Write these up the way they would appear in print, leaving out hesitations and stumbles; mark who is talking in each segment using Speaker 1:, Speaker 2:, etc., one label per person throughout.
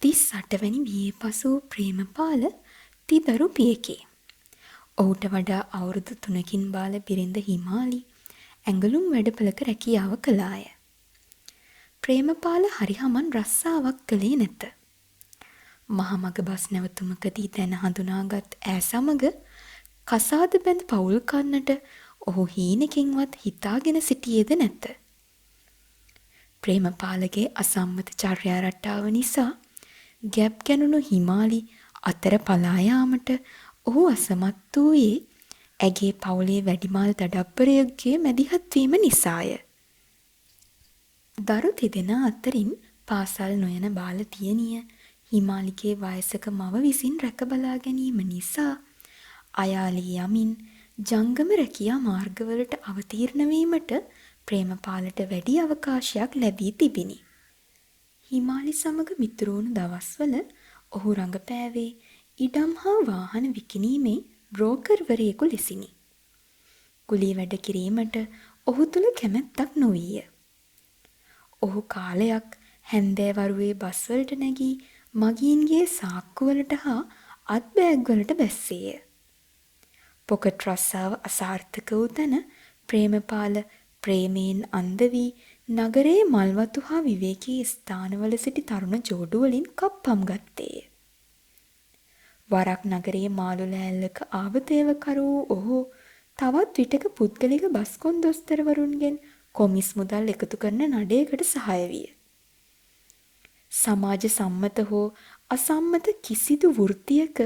Speaker 1: 38 වැනි වියේ පසු ප්‍රේමපාල තිදරු පියකි. ඔහුට වඩා අවුරුදු 3කින් බාල බිරිඳ හිමාලි ඇඟලුම් වැඩපළක රැකියාව කළාය. ප්‍රේමපාල හරි හමන් රස්සාවක් කළේ නැත. මහමග බස් නැවතුමකදී දැන හඳුනාගත් ඈ සමග කසාද බැඳ පවුල් කන්නට ඔහු හීනකින්වත් හිතාගෙන සිටියේද නැත. ප්‍රේමපාලගේ අසම්මත චර්යා රටාව නිසා ගැබ් ගැනුණු හිමාලි අතර පලා යාමට ඔහු අසමත් වූයේ ඇගේ පවුලේ වැඩිමල් දඩබ්බරයෙකුගේ මැදිහත් වීම නිසාය. දරු තිදෙනා අතරින් පාසල් නොයන බාල දියණිය හිමාලිගේ වයසක මව විසින් රැක බලා ගැනීම නිසා අයාලේ යමින් ජංගම රැකියා මාර්ගවලට අවතීර්ණ වීමට ප්‍රේමපාලට වැඩි අවකාශයක් ලැබී තිබිණි. හිමාලි සමග මිතුරු වුණු දවස්වල ඔහු රඟපෑවේ ඉඩම් හා වාහන විකිණීමේ බ්‍රෝකර්වරයෙකු ලෙසිනි. කුලී වැඩ කිරීමට ඔහු තුල කැමැත්තක් නොවිය. ඔහු කාලයක් හැන්දෑවරුවේ බස් වලට නැගී මගීන්ගේ සාක්කුවලට හා අත් බෑග් වලට බැස්සේය. පොකට් රස්සාව අසාර්ථක වූ තැන ප්‍රේමපාල ප්‍රේමයෙන් අන්ධ වී නගරයේ මල්වතු හා විවේකී ස්ථානවල සිටි තරුණ ජෝඩු වලින් කප්පම් ගත්තේය. වරක් නගරයේ මාළු ලෑල්ලක ආවතේවකරු වූ ඔහු තවත් විටක පුද්ගලික බස් කොන්දොස්තරවරුන්ගෙන් කොමිස් මුදල් එකතු කරන නඩයකට සහාය විය. සමාජ සම්මත හෝ අසම්මත කිසිදු වෘත්තියක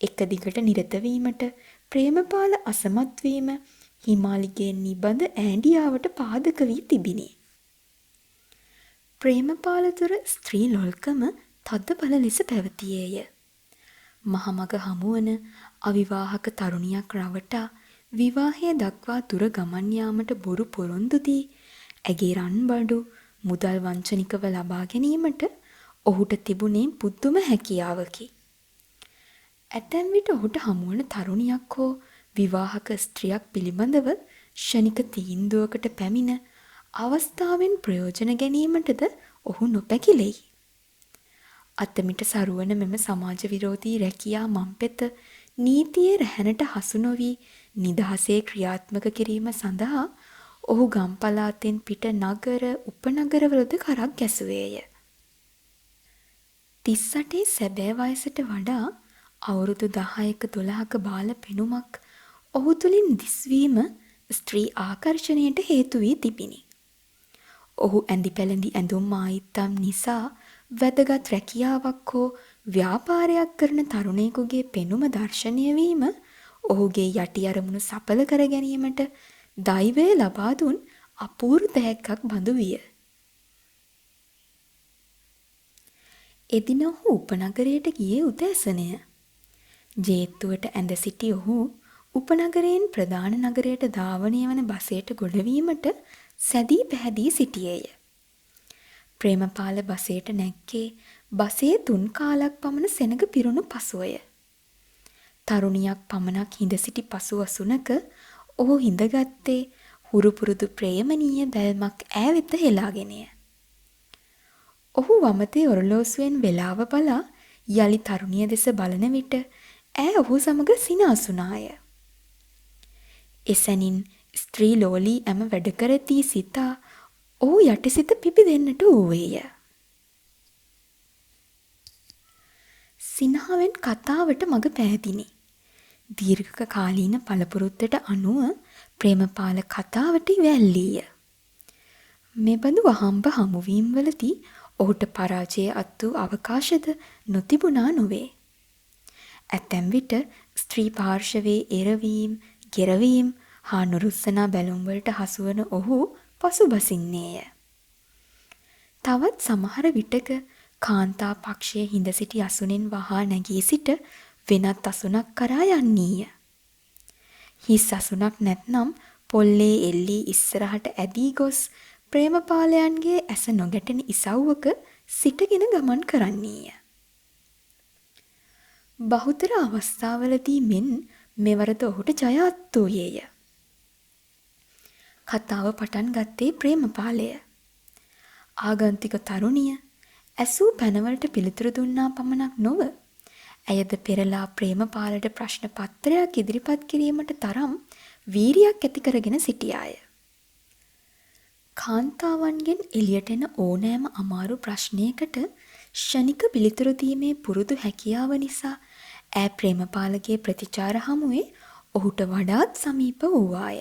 Speaker 1: එක දිගට නිරත වීමට ප්‍රේමපාල අසමත් වීම හිමාලිගේ නිබඳ ඈඳියාවට පාදක වී තිබිණි. ප්‍රේමපාල තුර ස්ත්‍රී ලොල්කම තදබල ලෙස පැවතියේය. මහමග හමුවන අවිවාහක තරුණියක් රවටා විවාහය දක්වා දුර ගමන් යාමට බොරු පොරොන්දු දී ඇගේ රන්බඩු මුදල් වංචනිකව ලබා ගැනීමට ඔහුට තිබුණේ පුදුම හැකියාවකි. ඇතැම් විට ඔහුට හමුවන තරුණියක් හෝ විවාහක ස්ත්‍රියක් පිළිබඳව ක්ෂණික තීන්දුවකට පැමිණ අවස්ථාවෙන් ප්‍රයෝජන ගැනීමටද ඔහු නොපැකිලෙයි. අතමිට සරුවන මෙම සමාජ විරෝධී රැකියා මංපෙත නීතියේ රැහැනට හසු නොවී නිදහසේ ක්‍රියාත්මක කිරීම සඳහා ඔහු ගම් පළාතෙන් පිට නගර උපනගරවලද කරක් ගැසුවේය. 38 සැබෑ වයසට වඩා අවුරුදු 10ක 12ක බාල පෙනුමක් ඔහු තුලින් දිස්වීම ස්ත්‍රී ආකර්ෂණයට හේතු වී තිබිණි. ඔහු ඇඳි පැළඳි ඇඳුම් ආයිත්තම් නිසා වැදගත් රැකියාවක් හෝ ව්‍යාපාරයක් කරන තරුණයෙකුගේ පෙනුම දර්ශනය වීම ඔහුගේ යටි අරමුණු සඵල කර ගැනීමට දෛවය ලබා දුන් අපූර්ව දැක්කක් බඳු විය. එදින ඔහු උපනගරයට ගියේ උදෑසනය. ජේත්තුවට ඇඳ සිටි ඔහු උපනගරයෙන් ප්‍රධාන නගරයට ධාවනය වන බසයට ගොඩවීමට සැදී පැහැදී සිටියේය. ප්‍රේමපාල බසයට නැග්ගේ බසේ 3 කාලක් පමණ සෙනඟ පිරුණු පසුවය. තරුණියක් පමණක් හිඳ සිටි පසු අසුනක ඔහු හිඳගත්තේ හුරු පුරුදු ප්‍රේමණීය බැල්මක් ඈ වෙත හෙලාගෙනය. ඔහු වමතේ ඔරලෝසුවෙන් වේලාව බලා යලි තරුණිය දෙස බලන විට ඈ ඔහු සමග සිනාසුනාය. එසැනින් ස්ත්‍රී ලෝලී ඇම වැඩ කරති සිතා ඔහු යටිසිත පිබිදෙන්නට වූවේය. සිනහවෙන් කතාවට මඟ පෑදිනි. දීර්ඝ කාලීන පළපුරුද්දට අනුව ප්‍රේමපාල කතාවට වැල්ලීය. මෙබඳු වහම්බ හමුවීම්වලදී ඔහුට පරාජය අත් වූ අවකාශද නොතිබුණා නොවේ. ඇතැම් විට ස්ත්‍රී පාර්ශවයේ එරවීම්, ගෙරවීම් හා නුරුස්සනා බැලුම්වලට හසුවන ඔහු පසුබසින්නේය. තවත් සමහර විටක කාන්තා පක්ෂයේ හිඳ සිටි අසුනෙන් වහා නැගී සිට වෙනත් අසුනක් කරා යන්නීය. හිස් අසුනක් නැත්නම් පොල්ලේ එල්ලී ඉස්සරහට ඇදී ගොස් ප්‍රේමපාලයන්ගේ ඇස නොගැටෙන ඉසව්වක සිටගෙන ගමන් කරන්නීය. බහුතර අවස්ථාවලදී මෙන් මෙවරද ඔහුට ජය අත් වූයේය. කතාව පටන් ගත්තේ ප්‍රේමපාලය. ආගන්තුක තරුණිය ඇසූ පැනවලට පිළිතුරු දුන්නා පමණක් නොව ඇයද පෙරලා ප්‍රේමපාලට ප්‍රශ්න පත්‍රයක් ඉදිරිපත් කිරීමට තරම් වීරියක් ඇති කරගෙන සිටියාය. කාන්තාවන්ගෙන් එළියට එන ඕනෑම අමාරු ප්‍රශ්නයකට ක්ෂණික පිළිතුරු දීමේ පුරුදු හැකියාව නිසා ඈ ප්‍රේමපාලගේ ප්‍රතිචාර හමුවේ ඔහුට වඩාත් සමීප වූවාය.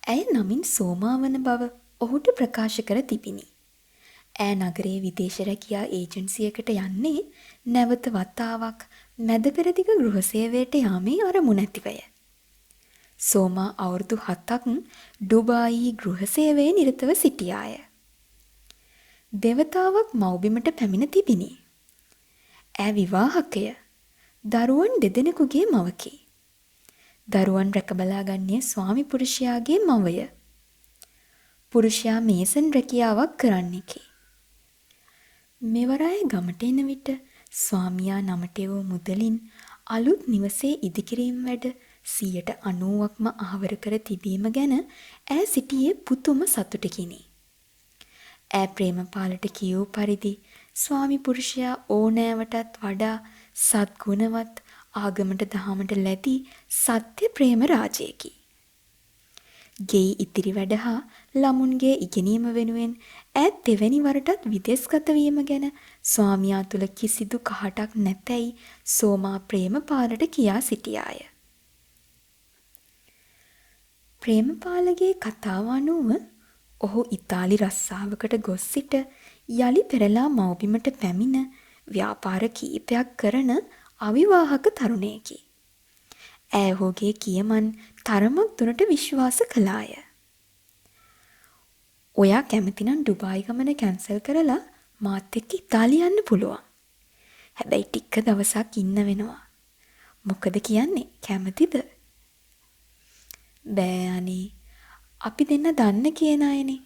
Speaker 1: ඇය නමින් සෝමා වන බව ඔහුට ප්‍රකාශ කර තිබිණි. ඈ නගරයේ විදේශ රැකියා ඒජන්සියකට යන්නේ නැවත වතාවක් මැද පෙරදිග ගෘහ සේවයට යාමේ අරමුණ ඇතිවය. සෝමා අවුරුදු 7ක් ඩුබායි ගෘහ සේවයේ නිරතව සිටියාය. දෙවතාවක් මව්බිමට පැමිණ තිබිණි. ඈ විවාහකය. දරුවන් දෙදෙනෙකුගේ මවකි. දරුවන් රැකබලා ගන්නේ ස්වාමි පුරුෂයාගේ මවය. පුරුෂයා මේසන් රැකියාවක් කරන්නෙකි. මෙවර අය ගමට එන විට ස්වාමියා නමට වූ මුදලින් අලුත් නිවසේ ඉදිකිරීම් වැඩ 90%ක්ම අහවර කර තිබීම ගැන ඈ සිටියේ පුතුම සතුටකිනි. ඈ ප්‍රේමපාලට කියූ පරිදි ස්වාමි පුරුෂයා ඕනෑවටත් වඩා සත්ගුණවත් ආගමට දහමට ලැබි සත්‍ය ප්‍රේම රාජයෙකි. ගෙයි ඉතිරි වැඩ හා ළමුන්ගේ ඉගෙනීම වෙනුවෙන් ඈ දෙවැනි වරටත් විදේශගත වීම ගැන ස්වාමියා තුල කිසිදු කහටක් නැතැයි සෝමා ප්‍රේමපාලට කියා සිටියාය. ප්‍රේමපාලගේ කතාව අනුව ඔහු ඉතාලි රස්සාවකට ගොස් සිට යලි පෙරලා මව්බිමට පැමිණ ව්‍යාපාර කීපයක් කරන අවිවාහක තරුණයෙකි. ඈ ඔහුගේ කියමන් තරමක් දුරට විශ්වාස කළාය. ඔයා කැමතිනම් ඩුබායි ගමන කැන්සල් කරලා මාත් එක්ක ඉතාලිය යන්න පුළුවන්. හැබැයි ටික දවසක් ඉන්න වෙනවා. මොකද කියන්නේ කැමතිද? බෑ අනේ. අපි දෙන්න දන්න කියන අයනේ.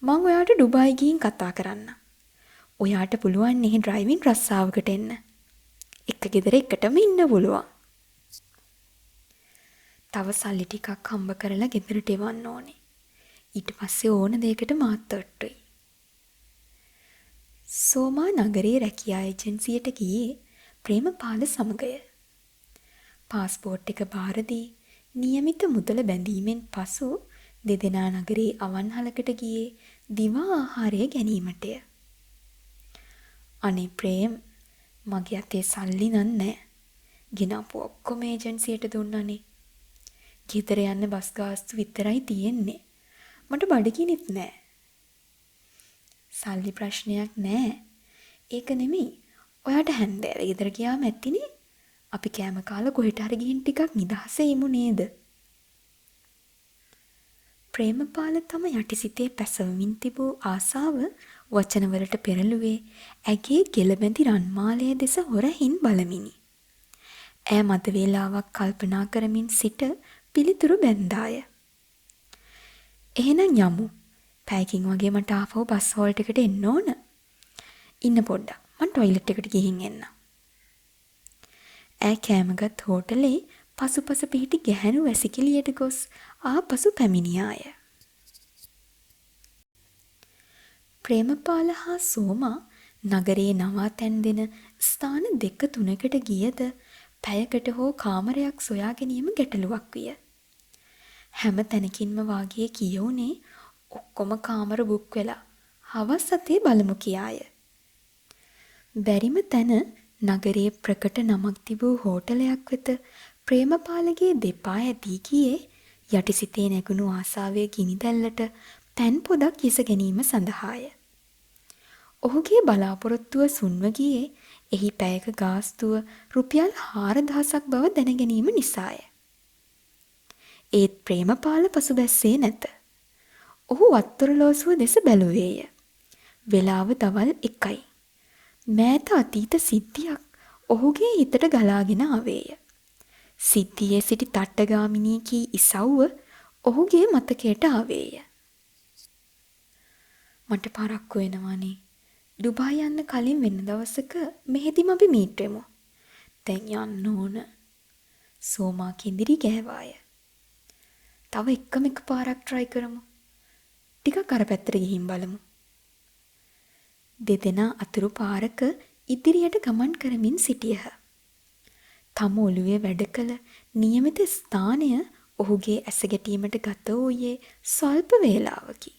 Speaker 1: මං ඔයාට ඩුබායි ගිහින් කතා කරන්නම්. ඔයාට පුළුවන් නේ ඩ්‍රයිවිං රස්සාවකට එන්න. එක ගෙදර එකටම ඉන්න පුළුවන්. තව සල්ලි ටිකක් හම්බ කරලා ගෙදරට එවන්න ඕනේ. ඊට පස්සේ ඕන දෙයකට මාත් ඔට්ටුයි. සෝමා නගරයේ රැකියා ඒජන්සියට ගියේ ප්‍රේමපාල සමගය. පාස්පෝර්ට් එක බාර දී නියමිත මුදල බැඳීමෙන් පසු දෙදෙනා නගරයේ අවන්හලකට ගියේ දිවා ආහාරය ගැනීමටය. අනේ ප්‍රේම්, මගේ අතේ සල්ලි නෑ. ගෙනාපු ඔක්කොම ඒජන්සියට දුන්නනේ. ගෙදර යන්න බස් ගාස්තු විතරයි තියෙන්නේ. මට බඩගිනිත් නෑ. සල්ලි ප්‍රශ්නයක් නෑ. ඒක නෙමෙයි. ඔයාට හැන්දෑව ගෙදර ගියාම ඇතිනේ. අපි කෑම කාලා කොහෙට හරි ගිහින් ටිකක් නිදහසේ ඉමු නේද? ප්‍රේමපාල තම යටිසිතේ පැසවමින් තිබූ ආසාව වචනවලට පෙරළුවේ ඇගේ ගෙලබැඳි රන්මාලය දෙස හොරහින් බලමිනි. ඈ මද වේලාවක් කල්පනා කරමින් සිට පිළිතුරු බැන්දාය. එහෙනම් යමු. පැයකින් වගේ මට ආපහු බස් හෝල්ට් එකට එන්න ඕන. ඉන්න පොඩ්ඩක්. මං টয়ලට් එකට ගිහින් එන්නම්. ඈ කෑමගත් හෝටලේ පසුපස පිහිටි ගැහැණු වැසිකිළියට ගොස් ආපසු පැමිණියාය. ප්‍රේමපාල හා සෝමා නගරයේ නවාතැන් දෙන ස්ථාන 2-3කට ගියද පැයකට හෝ කාමරයක් සොයා ගැනීම ගැටලුවක් විය. හැම තැනකින්ම වාගේ කියවුනේ ඔක්කොම කාමර බුක් වෙලා හවස් 7 බලමු කියාය. බැරිම තැන නගරයේ ප්‍රකට නමක් තිබූ හෝටලයක් වෙත ප්‍රේමපාලගේ දෙපා ඇදී ගියේ යටිසිතේ නැගුණු ආසාවේ ගිනි දැල්ලට පැන් පොදක් යස ගැනීම සඳහාය. ඔහුගේ බලාපොරොත්තුව සුන්ව ගියේ එහි පැයක ගාස්තුව රුපියල් 4000ක් බව දැන ගැනීම නිසාය. ඒත් ප්‍රේමපාල පසුබැස්සේ නැත. ඔහු වත්තරලෝසුව දෙස බැලුවේය. වේලාව දවල් 1යි. මෑත අතීත සිද්ධියක් ඔහුගේ හිතට ගලාගෙන ආවේය. සිද්ධියේ සිටි තට්ටගාමිනී කී ඉසව්ව ඔහුගේ මතකයට ආවේය. මට පරක්කු වෙනවානේ. ඩුබායි යන්න කලින් වෙන දවසක මෙහෙදිම අපි මීට් වෙමු. දැන් යන්න ඕන. සෝමා කිඳිරි ගෑවාය. තව එක පාරක් try කරමු. ටිකක් අර පැත්තට ගිහින් බලමු. දෙදෙනා අතුරු පාරක ඉදිරියට ගමන් කරමින් සිටියහ. තම ඔළුවේ වැඩ කළ නියමිත ස්ථානය ඔහුගේ ඇස ගැටීමට ගත වූයේ ස්වල්ප වේලාවකි.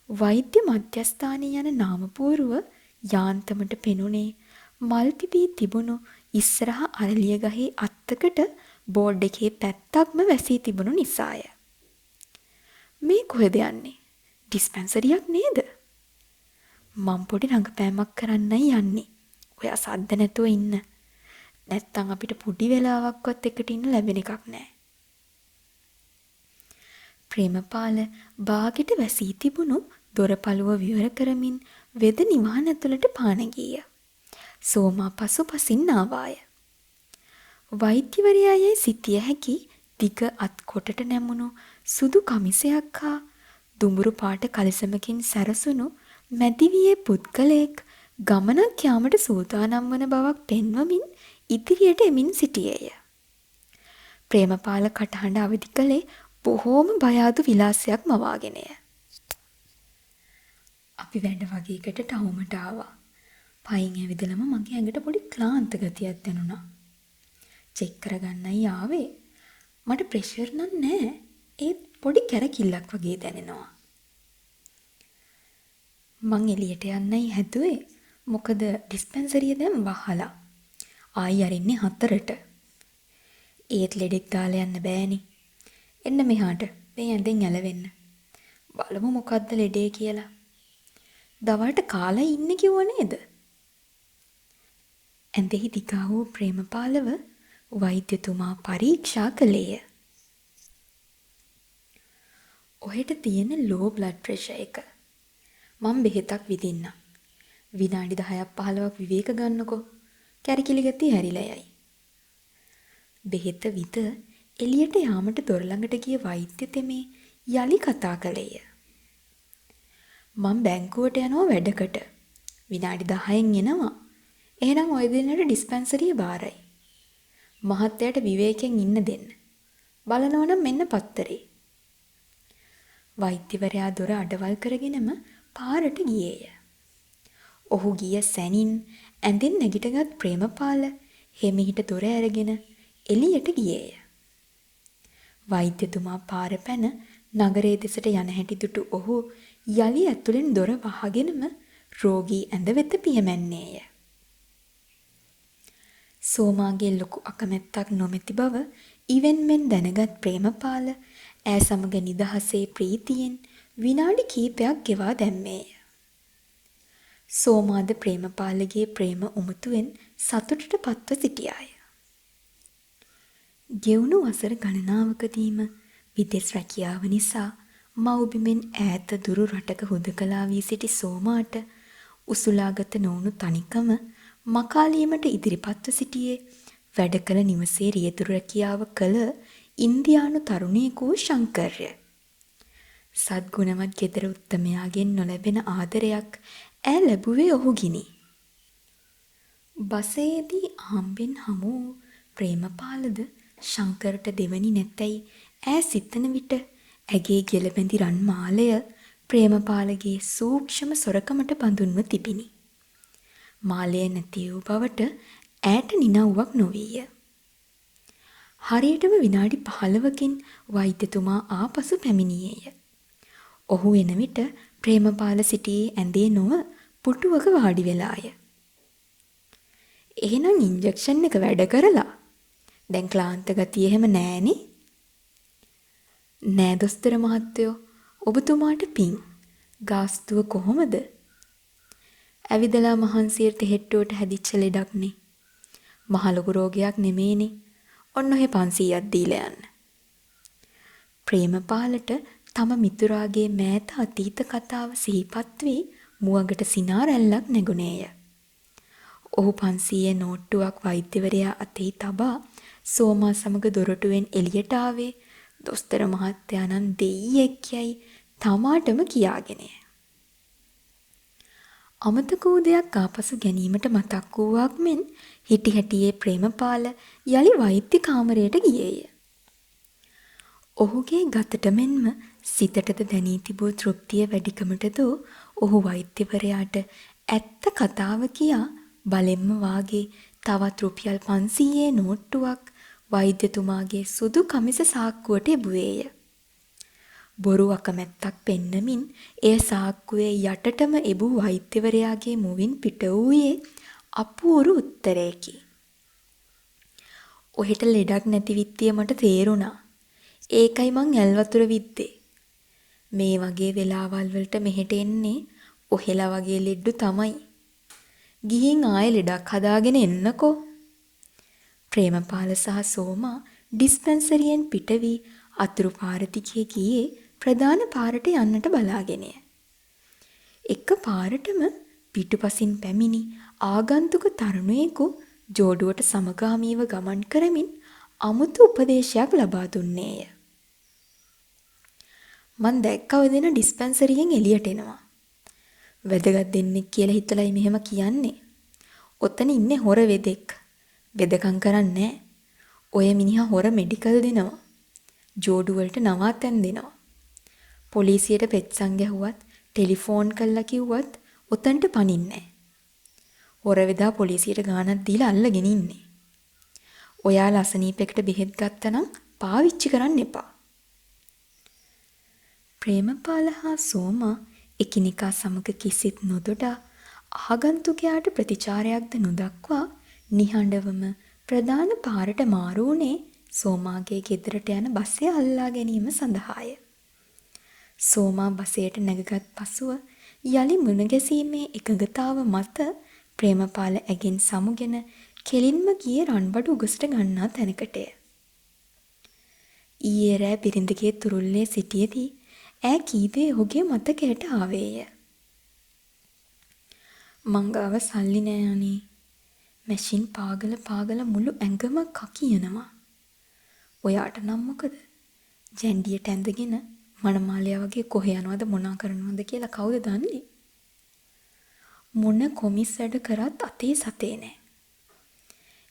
Speaker 1: වෛද්‍ය මධ්‍යස්ථානය යන නාමපුවරුව යාන්තමට පෙනුනේ මල් පිපී තිබුණු ඉස්සරහ අරලිය ගහේ අත්තකට බෝඩ් එකේ පැත්තක්ම වැසී තිබුණු නිසාය. මේ කොහෙද යන්නේ? ඩිස්පැන්සරියක් නේද? මං පොඩි රඟපෑමක් කරන්නයි යන්නේ. ඔයා සද්ද නැතුව ඉන්න. නැත්තම් අපිට පොඩි වෙලාවක්වත් එකට ඉන්න ලැබෙන එකක් නෑ. ප්‍රේමපාල බාගෙට වැසී තිබුණු දොරපළුව විවර කරමින් වෙද නිවහන ඇතුළට පාන ගිය. සෝමා පසුපසින් ආවාය. වෛද්‍යවරයා යයි සිටිය හැකි දිග අත් කොටට නැමුණු සුදු කමිසයක් හා දුඹුරු පාට කලිසමකින් සැරසුණු මැදිවියේ පුද්ගලයෙක් ගමනක් යාමට සූදානම් වන බවක් පෙන්වමින් ඉදිරියට එමින් සිටියේය. ප්‍රේමපාල කටහඬ අවදි කළේ බොහෝම බය අඩු විලාසයක් මවාගෙනය. අපි වැඩ වගේකට ටවුමට ආවා. පයින් ඇවිදලම මගේ ඇඟට පොඩි ක්ලාන්ත ගතියක් දැනුණා. චෙක් කරගන්නයි ආවේ. මට ප්‍රෙෂර් නම් නෑ. ඒත් පොඩි කැරකිල්ලක් වගේ දැනෙනවා. මං එළියට යන්නයි හැදුවේ. මොකද ඩිස්පැන්සරිය දැන් වහලා. ආයි අරින්නේ 4ට. ඒත් ලෙඩෙක් දාලා යන්න බෑනේ. එන්න මෙහාට. මේ ඇඳෙන් ඇලවෙන්න. බලමු මොකද්ද ලෙඩේ කියලා. දවල්ට කාලා ඉන්නේ කිව්ව නේද? ඇඳෙහි දිගා වූ ප්‍රේමපාලව වෛද්‍යතුමා පරීක්ෂා කළේය. ඔහෙට තියෙන ලෝ බ්ලඩ් ප්‍රෙෂර් එක. මම බෙහෙතක් විදින්නම්. විනාඩි 10ක් 15ක් විවේක ගන්නකෝ. කැරකිලි ගතිය හැරිලා යයි. බෙහෙත විත එළියට යාමට දොර ළඟට ගිය වෛද්‍ය තෙමේ යලි කතා කළේය. මම බැංකුවට යනවා වැඩකට. විනාඩි 10න් එනවා. එහෙනම් ඔය දෙන්නට ඩිස්පැන්සරිය බාරයි. මහත්තයාට විවේකයෙන් ඉන්න දෙන්න. බලනවනම් මෙන්න පත්තරේ. වෛද්‍යවරයා දොර අඩවල් කරගෙනම පාරට ගියේය. ඔහු ගිය සැනින් ඇඳෙන් නැගිටගත් ප්‍රේමපාල හෙමිහිට දොර ඇරගෙන එළියට ගියේය. වෛද්‍යතුමා පාර පැන නගරයේ දෙසට යන හැටි දුටු ඔහු යලි ඇතුලෙන් දොර වහගෙනම රෝගී ඇඳ වෙත පියමැන්නේය. සෝමාගේ ලොකු අකමැත්තක් නොමැති බව ඉවෙන්මෙන් දැනගත් ප්‍රේමපාල ඈ සමග නිදහසේ ප්‍රීතියෙන් විනාඩි කිහිපයක් ගෙවා දැම්මේය. සෝමාද ප්‍රේමපාලගේ ප්‍රේම උමතුවෙන් සතුටට පත්ව සිටියාය. ගෙවුණු වසර ගණනාවකදීම විදෙස් රැකියාව නිසා මව්බිමෙන් ඈත දුරු රටක හුදකලා වී සිටි සෝමාට උසුලාගත නොවුණු තනිකම මකාලීමට ඉදිරිපත්ව සිටියේ වැඩ කළ නිවසේ රියදුරු රැකියාව කළ ඉන්දියානු තරුණයෙකු ශංකර්ය. සද්ගුණවත් ගෙදර උත්තමයාගෙන් නොලැබෙන ආදරයක් ඈ ලැබුවේ ඔහු ගිනි. බසයේදී හම්බෙන් හමු ප්‍රේමපාලද ශංකරට දෙවනි නැතැයි ඈ සිතන විට ඇගේ ගෙලබැඳි රන් මාලය ප්‍රේමපාලගේ සූක්ෂම සොරකමට බඳුන්ව තිබිනි. මාලය නැති වූ බවට ඈට නිනව්වක් නොවීය. හරියටම විනාඩි 15කින් වෛද්‍යතුමා ආපසු පැමිණියේය. ඔහු එන විට ප්‍රේමපාල සිටියේ ඇඳේ නොව පුටුවක වාඩි වෙලාය. එහෙනම් ඉන්ජෙක්ෂන් එක වැඩ කරලා. දැන් ක්ලාන්ත ගතිය එහෙම නෑනේ. නෑ දොස්තර මහත්තයෝ, ඔබතුමාට පිං. ගාස්තුව කොහොමද? ඇවිදලා මහන්සියට හෙට්ටුවට හැදිච්ච ලෙඩක්නේ. මහ ලොකු රෝගයක් නෙමේනේ. ඔන්න ඔහෙ 500ක් දීලා යන්න. ප්‍රේමපාලට තම මිතුරාගේ මෑත අතීත කතාව සිහිපත් වී මුවගට සිනා රැල්ලක් නැගුණේය. ඔහු 500 නෝට්ටුවක් වෛද්‍යවරයා අතෙහි තබා සෝමා සමග දොරටුවෙන් එළියට ආවේ දොස්තර මහත්තයා නම් දෙයියෙක් යයි තමාටම කියාගෙනය. අමතක වූ දෙයක් ආපසු ගැනීමට මතක් වූවක් මෙන් හිටි හැටියේ ප්‍රේමපාල යලි වෛද්‍ය කාමරයට ගියේය. ඔහුගේ ගතට මෙන්ම සිතටද දැනී තිබූ තෘප්තිය වැඩිකමටද ඔහු වෛද්‍යවරයාට ඇත්ත කතාව කියා බලෙන්ම වාගේ තවත් රුපියල් 500 නෝට්ටුවක් වෛද්‍යතුමාගේ සුදු කමිස සාක්කුවට එබුවේය. බොරු අකමැත්තක් පෙන්නමින් එය සාක්කුවේ යටටම එබූ වෛද්‍යවරයාගේ මුවින් පිට වූයේ අපූරු උත්තරයකි. ඔහෙට ලෙඩක් නැති විත්තිය මට තේරුණා. ඒකයි මං ඇල් වතුර විද්දේ. මේ වගේ වෙලාවල් වලට මෙහෙට එන්නේ ඔහෙලා වගේ ලෙඩ්ඩු තමයි. ගිහින් ආයෙ ලෙඩක් හදාගෙන එන්නකෝ. ප්‍රේමපාල සහ සෝමා ඩිස්පෙන්සරියෙන් පිට වී අතුරු පාර දිගේ ගියේ ප්‍රධාන පාරට යන්නට බලාගෙනය. එක පාරටම පිටුපසින් පැමිණි ආගන්තුක තරුණයෙකු ජෝඩුවට සමගාමීව ගමන් කරමින් අමුතු උපදේශයක් ලබා දුන්නේය. මං දැක්කව දෙන ඩිස්පෙන්සරියෙන් එළියට එනවා. වැදගත් දෙන්නෙක් කියලා හිතලයි මෙහෙම කියන්නේ. ඔතන ඉන්නේ හොර වෙදෙක්. වෙදකම් කරන්නේ ඔය මිනිහා හොර මෙඩිකල් දෙනවා. ජෝඩු වලට නවාතැන් දෙනවා. පොලිසියට පෙත්සම් ගැහුවත් ටෙලිෆෝන් කළා කිව්වත් ඔතනට පනින්නේ. හොර වෙදා පොලිසියට ගානක් දීලා අල්ලගෙන ඉන්නේ. ඔයාලා අසනීපයකට බෙහෙත් ගත්තනම් පාවිච්චි කරන්න එපා. ප්‍රේමපාල හා සෝමා එකිනෙකා සමග කිසිත් නොදොඩා ආගන්තුකයාට ප්‍රතිචාරයක්ද නොදක්වා නිහඬවම ප්‍රධාන පාරට මාරු වුණේ සෝමාගේ ගෙදරට යන බස්ය අල්ලා ගැනීම සඳහාය. සෝමා බසයට නැගගත් පසුව යලි මුණ ගැසීමේ එකඟතාව මත ප්‍රේමපාල ඇගෙන් සමුගෙන කෙලින්ම ගියේ රන්බඩු උගසට ගන්නා තැනකටය. ඊයේ රෑ බිරිඳගේ තුරුල්ලේ සිටියේදී ඈ කීවේ ඔහුගේ මතකයට ආවේය. මංගාව සල්ලි නෑ අනේ. මැෂින් පාගල මුළු ඇඟම කකියනවා. ඔයාට නම් මොකද? ජැන්ඩියට ඇඳගෙන මනමාලයා වගේ කොහෙ යනවද මොනා කරනවද කියලා කවුද දන්නේ? මොන කොමිස් වැඩ කරත් අතේ සතේ නෑ.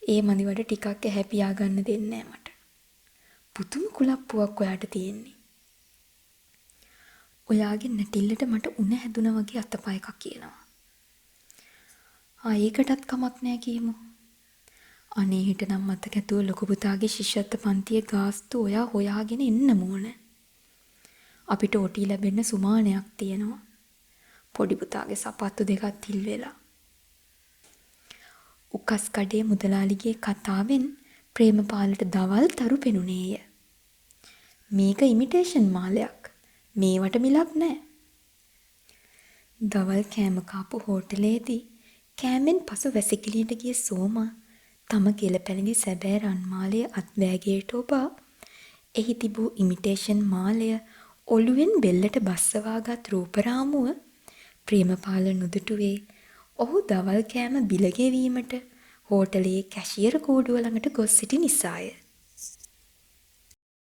Speaker 1: ඒ මදිවට ටිකක් ඇහැ පියා ගන්න දෙන්නේ නෑ මට. පුදුම කුලප්පුවක් ඔයාට තියෙන්නේ. ඔයාගේ නැටිල්ලට මට උණ හැදුනා වගේ අතපය එකක් කියනවා. ඒකටත් කමක් නෑ කියමු. අනේ හිටනම් මතක ඇතුව ලොකු පුතාගේ ශිෂ්‍යත්ව පන්තියේ ගාස්තු ඔයා හොයාගෙන එන්න ඕන. අපිට ඔටි ලැබෙන්න සුමානයක් තියෙනවා. පොඩි පුතාගේ සපත්තු දෙකක් තිල් වෙලා. උකස් කඩේ මුදලාලිගේ කතාවෙන් ප්‍රේමපාලට දවල් තරු පෙනුනේය. මේක ඉමිටේෂන් මාලයක්. මේවට මිලක් නෑ. දවල් කෑම කාපු හෝටලේදී කෑමෙන් පසු වැසිකිළියට ගිය සෝමා තම ගෙලපැළඳි සැබෑ රන් මාලය අත්වැගේට ඔබා එහි තිබූ ඉමිටේෂන් මාලය ඔළුවෙන් බෙල්ලට බස්සවාගත් රූපරාමුව ප්‍රේමපාල නුදුටුවේ ඔහු දවල් කෑම බිල ගෙවීමට හෝටලයේ කැෂියර් කූඩුව ළඟට ගොස් සිටි නිසාය.